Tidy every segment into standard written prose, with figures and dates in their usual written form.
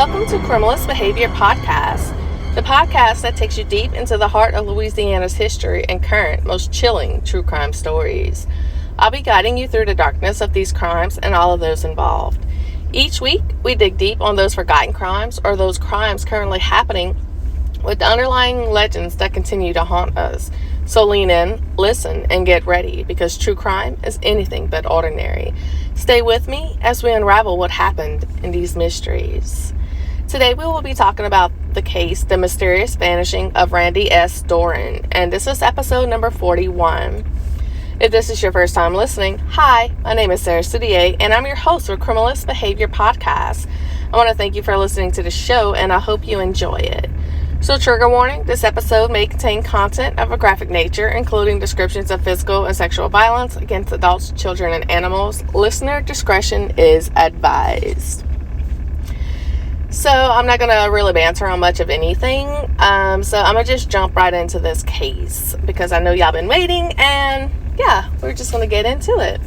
Welcome to Criminalist Behavior Podcast, the podcast that takes you deep into the heart of Louisiana's history and current, most chilling true crime stories. I'll be guiding you through the darkness of these crimes and all of those involved. Each week, we dig deep on those forgotten crimes or those crimes currently happening with the underlying legends that continue to haunt us. So lean in, listen, and get ready, because true crime is anything but ordinary. Stay with me as we unravel what happened in these mysteries. Today we will be talking about the case, The Mysterious Vanishing of Randy S. Doran, and this is episode number 41. If this is your first time listening, hi, my name is Sarah Studier, and I'm your host for Criminalist Behavior Podcast. I want to thank you for listening to the show, and I hope you enjoy it. So, trigger warning, this episode may contain content of a graphic nature, including descriptions of physical and sexual violence against adults, children, and animals. Listener discretion is advised. So, I'm not going to really banter on much of anything, so I'm going to just jump right into this case, because I know y'all been waiting, and yeah, we're just going to get into it.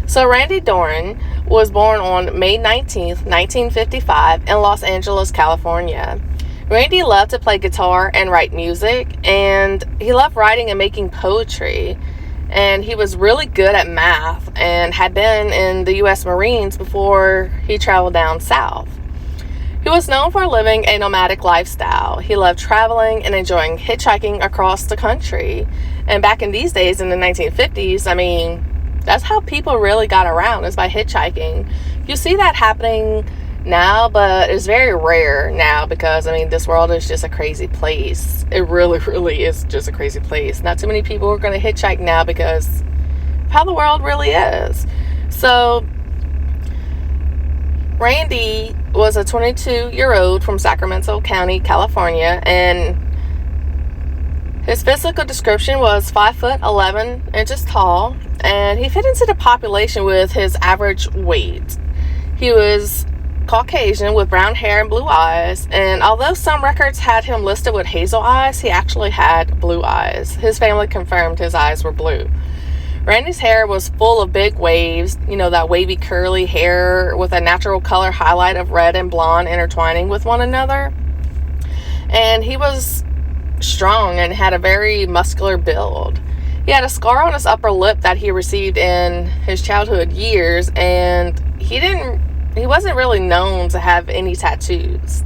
So, Randy Doran was born on May 19th, 1955 in Los Angeles, California. Randy loved to play guitar and write music, and he loved writing and making poetry, and he was really good at math and had been in the U.S. Marines before he traveled down south. He was known for living a nomadic lifestyle. He loved traveling and enjoying hitchhiking across the country. And back in these days, in the 1950s, that's how people really got around, is by hitchhiking. You see that happening now, but it's very rare now because, this world is just a crazy place. It really, really is just a crazy place. Not too many people are going to hitchhike now because of how the world really is. So, Randy was a 22-year-old from Sacramento County, California, and his physical description was 5 foot 11 inches tall, and he fit into the population with his average weight. He was Caucasian with brown hair and blue eyes, and although some records had him listed with hazel eyes, he actually had blue eyes. His family confirmed his eyes were blue. Randy's hair was full of big waves, that wavy curly hair with a natural color highlight of red and blonde intertwining with one another. And he was strong and had a very muscular build. He had a scar on his upper lip that he received in his childhood years, and he wasn't really known to have any tattoos.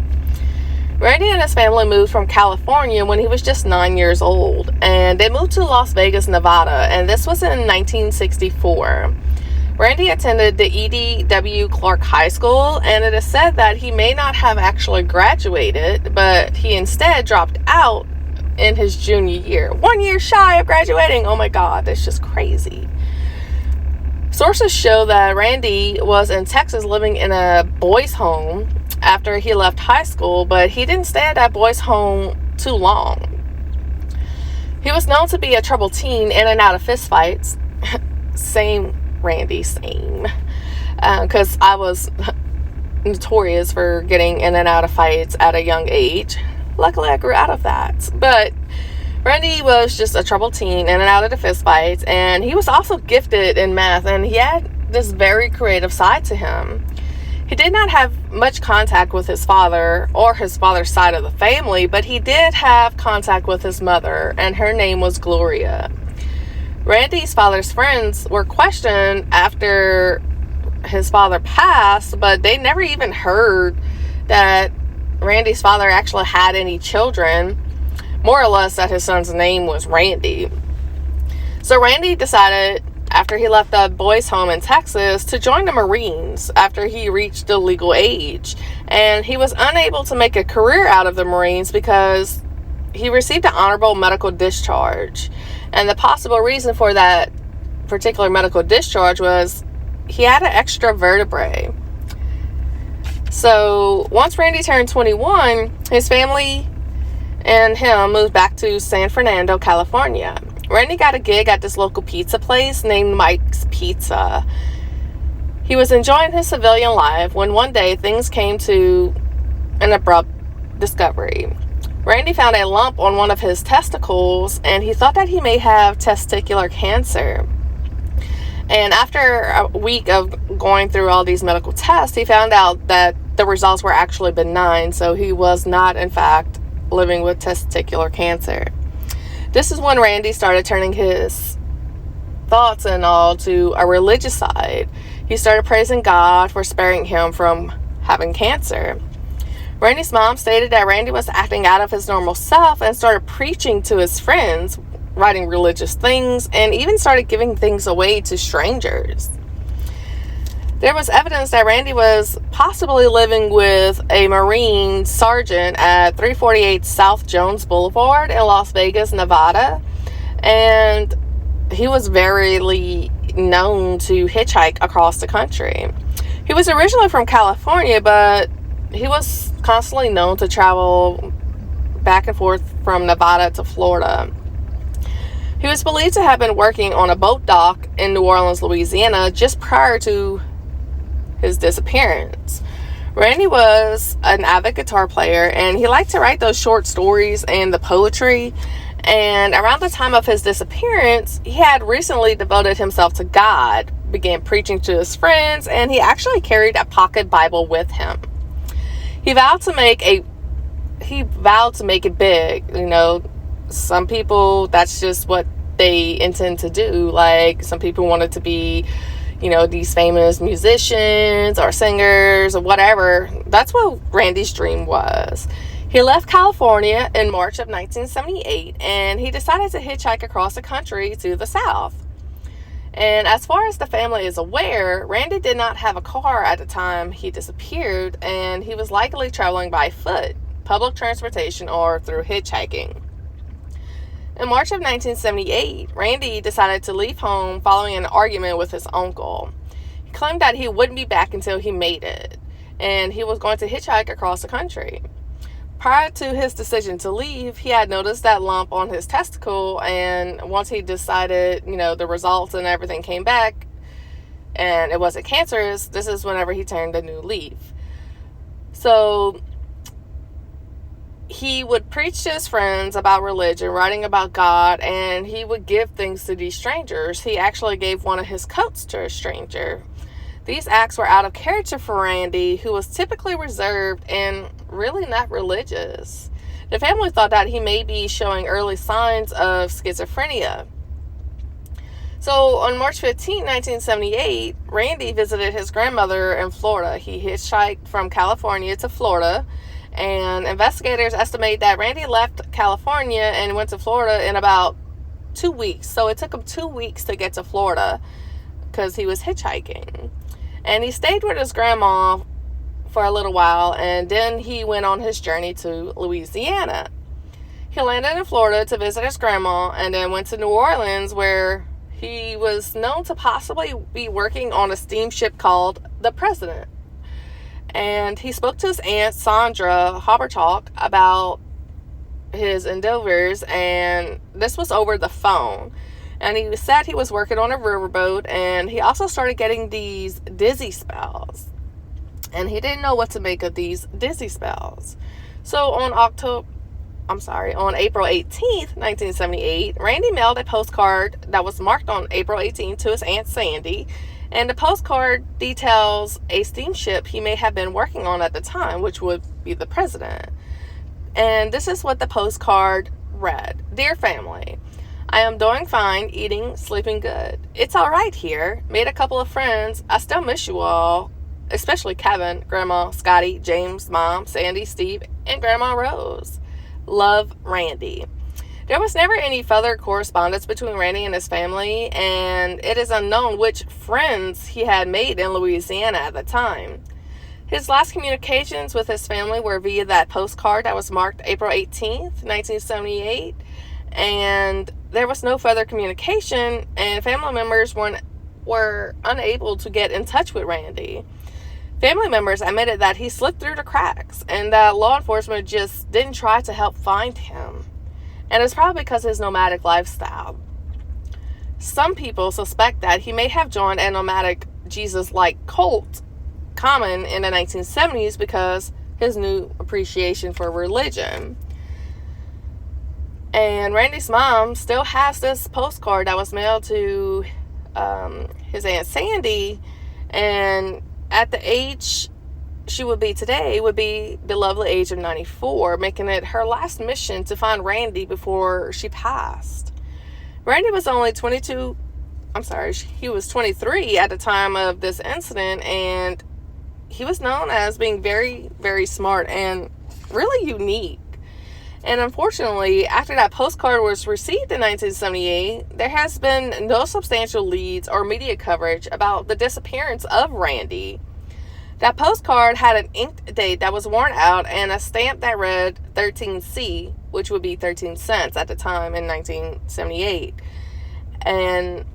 Randy and his family moved from California when he was just 9 years old, and they moved to Las Vegas, Nevada, and this was in 1964. Randy attended the E.D.W. Clark High School, and it is said that he may not have actually graduated, but he instead dropped out in his junior year. 1 year shy of graduating. Oh my God, that's just crazy. Sources show that Randy was in Texas living in a boys' home after he left high school, but he didn't stay at that boys' home too long. He was known to be a troubled teen, in and out of fistfights. Same, Randy, same. Because I was notorious for getting in and out of fights at a young age. Luckily, I grew out of that. But Randy was just a troubled teen, in and out of the fistfights, and he was also gifted in math, and he had this very creative side to him. He did not have much contact with his father or his father's side of the family, but he did have contact with his mother, and her name was Gloria. Randy's father's friends were questioned after his father passed, but they never even heard that Randy's father actually had any children, more or less that his son's name was Randy. So Randy decided, after he left the boys' home in Texas, to join the Marines after he reached the legal age. And he was unable to make a career out of the Marines because he received an honorable medical discharge. And the possible reason for that particular medical discharge was he had an extra vertebrae. So once Randy turned 21, his family and him moved back to San Fernando, California. Randy got a gig at this local pizza place named Mike's Pizza. He was enjoying his civilian life when one day things came to an abrupt discovery. Randy found a lump on one of his testicles, and he thought that he may have testicular cancer. And after a week of going through all these medical tests, he found out that the results were actually benign, so he was not, in fact, living with testicular cancer. This is when Randy started turning his thoughts and all to a religious side. He started praising God for sparing him from having cancer. Randy's mom stated that Randy was acting out of his normal self and started preaching to his friends, writing religious things, and even started giving things away to strangers. There was evidence that Randy was possibly living with a Marine sergeant at 348 South Jones Boulevard in Las Vegas, Nevada, and he was very known to hitchhike across the country. He was originally from California, but he was constantly known to travel back and forth from Nevada to Florida. He was believed to have been working on a boat dock in New Orleans, Louisiana, just prior to his disappearance. Randy was an avid guitar player, and he liked to write those short stories and the poetry. And around the time of his disappearance, he had recently devoted himself to God, began preaching to his friends, and he actually carried a pocket Bible with him. He vowed to make it big. You know, some people, that's just what they intend to do. Like, some people wanted to be, you know, these famous musicians or singers or whatever. That's what Randy's dream was. He left California in March of 1978, and he decided to hitchhike across the country to the South. And as far as the family is aware, Randy did not have a car at the time he disappeared, and he was likely traveling by foot, public transportation, or through hitchhiking. In March of 1978, Randy decided to leave home following an argument with his uncle. He claimed that he wouldn't be back until he made it, and he was going to hitchhike across the country. Prior to his decision to leave, he had noticed that lump on his testicle, and once he decided, you know, the results and everything came back, and it wasn't cancerous, this is whenever he turned a new leaf. So he would preach to his friends about religion, writing about God, and he would give things to these strangers. He actually gave one of his coats to a stranger. These acts were out of character for Randy, who was typically reserved and really not religious. The family thought that he may be showing early signs of schizophrenia. So on March 15, 1978, Randy visited his grandmother in Florida. He hitchhiked from California to Florida, and investigators estimate that Randy left California and went to Florida in about 2 weeks. So it took him 2 weeks to get to Florida because he was hitchhiking. And he stayed with his grandma for a little while, and then he went on his journey to Louisiana. He landed in Florida to visit his grandma, and then went to New Orleans, where he was known to possibly be working on a steamship called the President. And he spoke to his aunt, Sandra Habertalk, about his endeavors, and this was over the phone. And he said he was working on a riverboat, and he also started getting these dizzy spells. And he didn't know what to make of these dizzy spells. So on April 18th, 1978, Randy mailed a postcard that was marked on April 18th to his Aunt Sandy. And the postcard details a steamship he may have been working on at the time, which would be the President. And this is what the postcard read. Dear family, I am doing fine, eating, sleeping good. It's all right here. Made a couple of friends. I still miss you all, especially Kevin, Grandma, Scotty, James, Mom, Sandy, Steve, and Grandma Rose. Love, Randy. There was never any further correspondence between Randy and his family, and it is unknown which friends he had made in Louisiana at the time. His last communications with his family were via that postcard that was marked April 18th, 1978, and there was no further communication, and family members were unable to get in touch with Randy. Family members admitted that he slipped through the cracks, and that law enforcement just didn't try to help find him. And it's probably because of his nomadic lifestyle. Some people suspect that he may have joined a nomadic Jesus-like cult common in the 1970s because his new appreciation for religion. And Randy's mom still has this postcard that was mailed to his Aunt Sandy, and at the age she would be today would be the lovely age of 94, making it her last mission to find Randy before she passed. Randy was only 22, he was 23 at the time of this incident, and he was known as being very, very smart and really unique. And unfortunately, after that postcard was received in 1978, there has been no substantial leads or media coverage about the disappearance of Randy. That postcard had an inked date that was worn out and a stamp that read 13C, which would be 13 cents at the time in 1978. And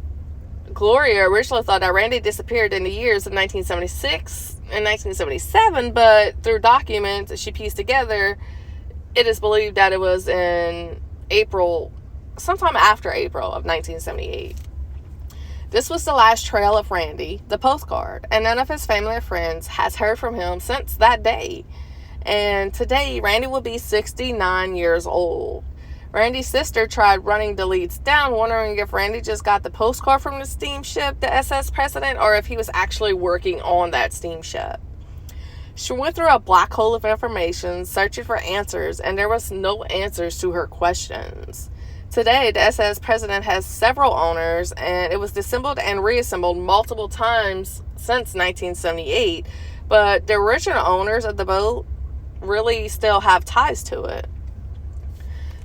Gloria originally thought that Randy disappeared in the years of 1976 and 1977, but through documents she pieced together, it is believed that it was in April, sometime after April of 1978. This was the last trail of Randy, the postcard, and none of his family or friends has heard from him since that day. And today, Randy will be 69 years old. Randy's sister tried running the leads down, wondering if Randy just got the postcard from the steamship, the SS President, or if he was actually working on that steamship. She went through a black hole of information, searching for answers, and there was no answers to her questions. Today, the SS President has several owners, and it was disassembled and reassembled multiple times since 1978, but the original owners of the boat really still have ties to it.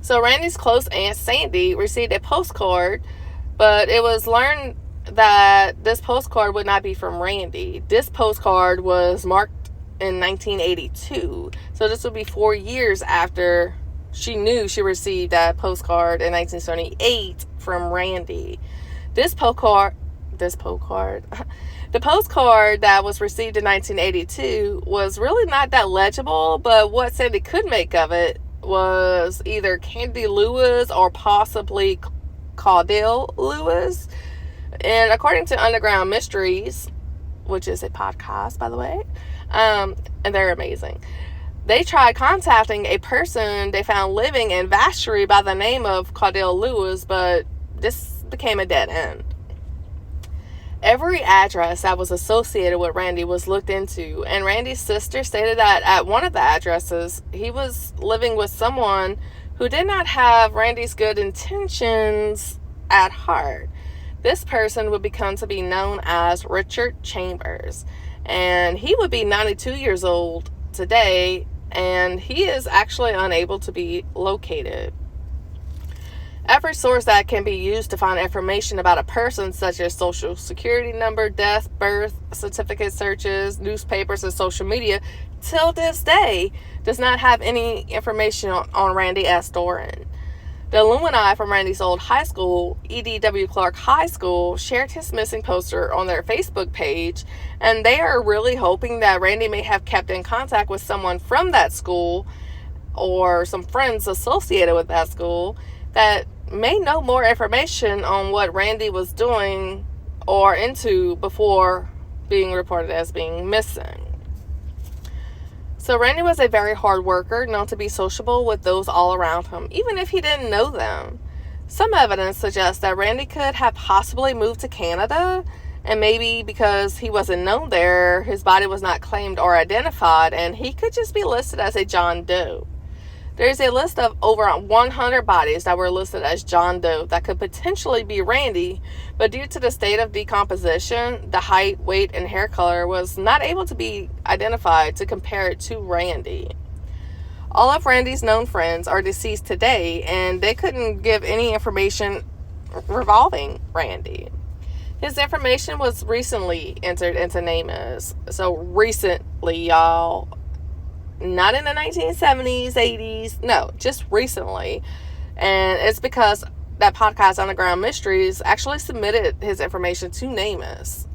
So Randy's close aunt Sandy received a postcard, but it was learned that this postcard would not be from Randy. This postcard was marked in 1982, so this would be 4 years after she knew she received that postcard in 1978 from Randy. The postcard that was received in 1982 was really not that legible, but what Sandy could make of it was either Candy Lewis or possibly Caudille Lewis. And according to Underground Mysteries, which is a podcast, by the way, and they're amazing, they tried contacting a person they found living in Vacherie by the name of Caudille Lewis, but this became a dead end. Every address that was associated with Randy was looked into, and Randy's sister stated that at one of the addresses, he was living with someone who did not have Randy's good intentions at heart. This person would become to be known as Richard Chambers, and he would be 92 years old today, and he is actually unable to be located. Every source that can be used to find information about a person, such as social security number, death, birth, certificate searches, newspapers, and social media, till this day, does not have any information on Randy S. Doran. The alumni from Randy's old high school, E.D.W. Clark High School, shared his missing poster on their Facebook page, and they are really hoping that Randy may have kept in contact with someone from that school or some friends associated with that school that may know more information on what Randy was doing or into before being reported as being missing. So Randy was a very hard worker, known to be sociable with those all around him, even if he didn't know them. Some evidence suggests that Randy could have possibly moved to Canada, and maybe because he wasn't known there, his body was not claimed or identified, and he could just be listed as a John Doe. There's a list of over 100 bodies that were listed as John Doe that could potentially be Randy, but due to the state of decomposition, the height, weight, and hair color was not able to be identified to compare it to Randy. All of Randy's known friends are deceased today, and they couldn't give any information revolving Randy. His information was recently entered into NamUs. So recently, y'all. Not in the 1970s, 80s. No, just recently. And it's because that podcast, Underground Mysteries, actually submitted his information to NamUs.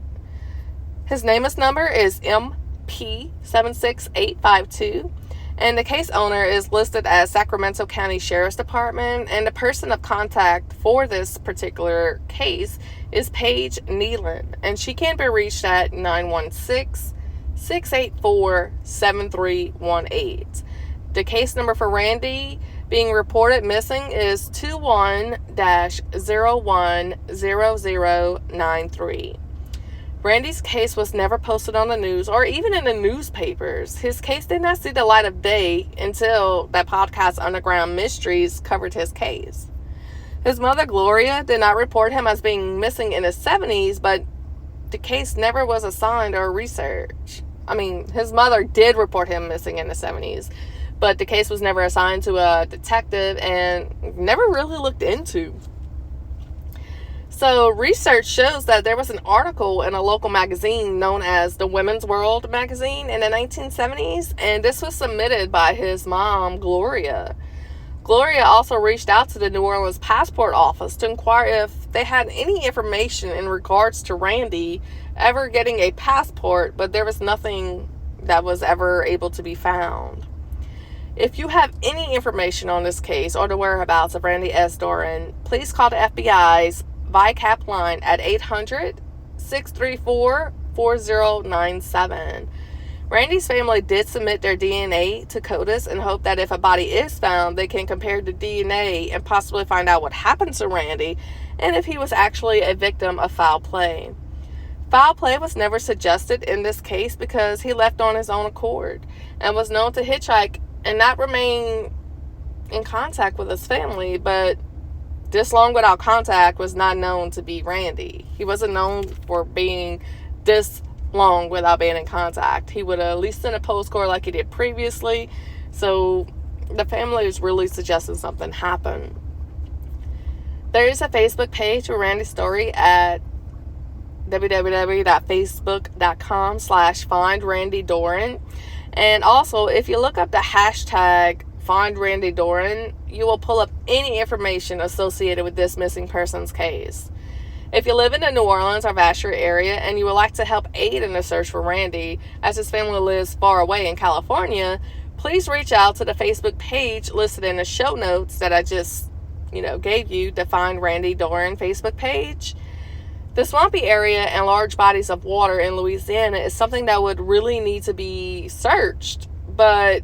His NamUs number is MP76852. And the case owner is listed as Sacramento County Sheriff's Department. And the person of contact for this particular case is Paige Nealon. And she can be reached at 916-684-7318. The case number for Randy being reported missing is 21-010093. Randy's case was never posted on the news or even in the newspapers. His case did not see the light of day until that podcast Underground Mysteries covered his case. His mother, Gloria, did not report him as being missing in his 70s, but the case never was assigned or researched. His mother did report him missing in the 70s, but the case was never assigned to a detective and never really looked into. So research shows that there was an article in a local magazine known as the Women's World magazine in the 1970s, and this was submitted by his mom, Gloria. Gloria also reached out to the New Orleans passport office to inquire if they had any information in regards to Randy ever getting a passport, but there was nothing that was ever able to be found. If you have any information on this case or the whereabouts of Randy S. Doran, please call the FBI's VICAP line at 800-634-4097. Randy's family did submit their DNA to CODIS and hope that if a body is found, they can compare the DNA and possibly find out what happened to Randy and if he was actually a victim of foul play. Foul play was never suggested in this case because he left on his own accord and was known to hitchhike and not remain in contact with his family, but this long without contact was not known to be Randy. He wasn't known for being this long without being in contact. He would at least send a postcard like he did previously. So the family is really suggesting something happened. There is a Facebook page for Randy's story at www.facebook.com/findrandydoran. And also, if you look up the hashtag #FindRandyDoran, you will pull up any information associated with this missing person's case. If you live in the New Orleans or Vassar area and you would like to help aid in the search for Randy, as his family lives far away in California, please reach out to the Facebook page listed in the show notes that I just, gave you, the Find Randy Doran Facebook page. The swampy area and large bodies of water in Louisiana is something that would really need to be searched, but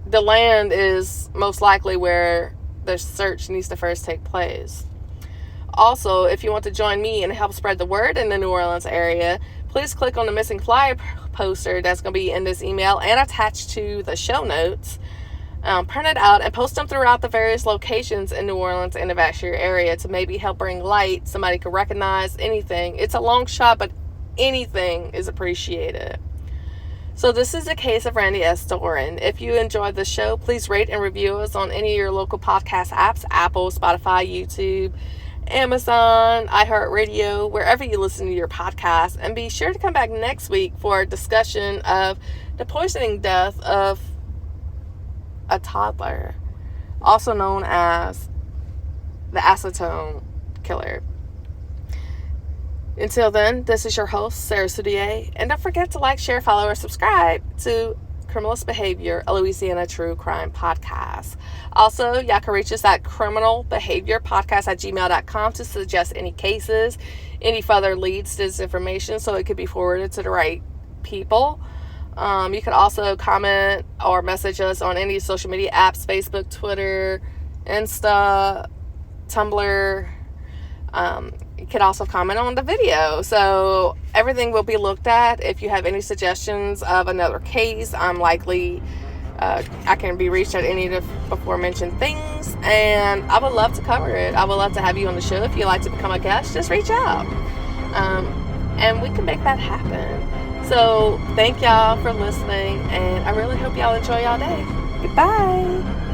the land is most likely where the search needs to first take place. Also, if you want to join me and help spread the word in the New Orleans area, please click on the missing flyer poster that's going to be in this email and attached to the show notes. Print it out and post them throughout the various locations in New Orleans and the Vassar area to maybe help bring light. Somebody could recognize anything. It's a long shot, but anything is appreciated. So this is the case of Randy S. Doran. If you enjoyed the show, please rate and review us on any of your local podcast apps, Apple, Spotify, YouTube, Amazon, iHeartRadio, wherever you listen to your podcast. And be sure to come back next week for a discussion of the poisoning death of a toddler, also known as the acetone killer. Until then, this is your host, Sarah Soudier, and don't forget to like, share, follow, or subscribe to Criminalist Behavior, a Louisiana true crime podcast. Also, y'all can reach us at criminalbehaviorpodcast@gmail.com to suggest any cases, any further leads to this information so it could be forwarded to the right people. You can also comment or message us on any social media apps, Facebook, Twitter, Insta, Tumblr. You can also comment on the video. So everything will be looked at. If you have any suggestions of another case, I'm likely I can be reached at any of the before mentioned things, and I would love to cover it. I would love to have you on the show. If you'd like to become a guest, just reach out, and we can make that happen. So thank y'all for listening, and I really hope y'all enjoy y'all day. Goodbye.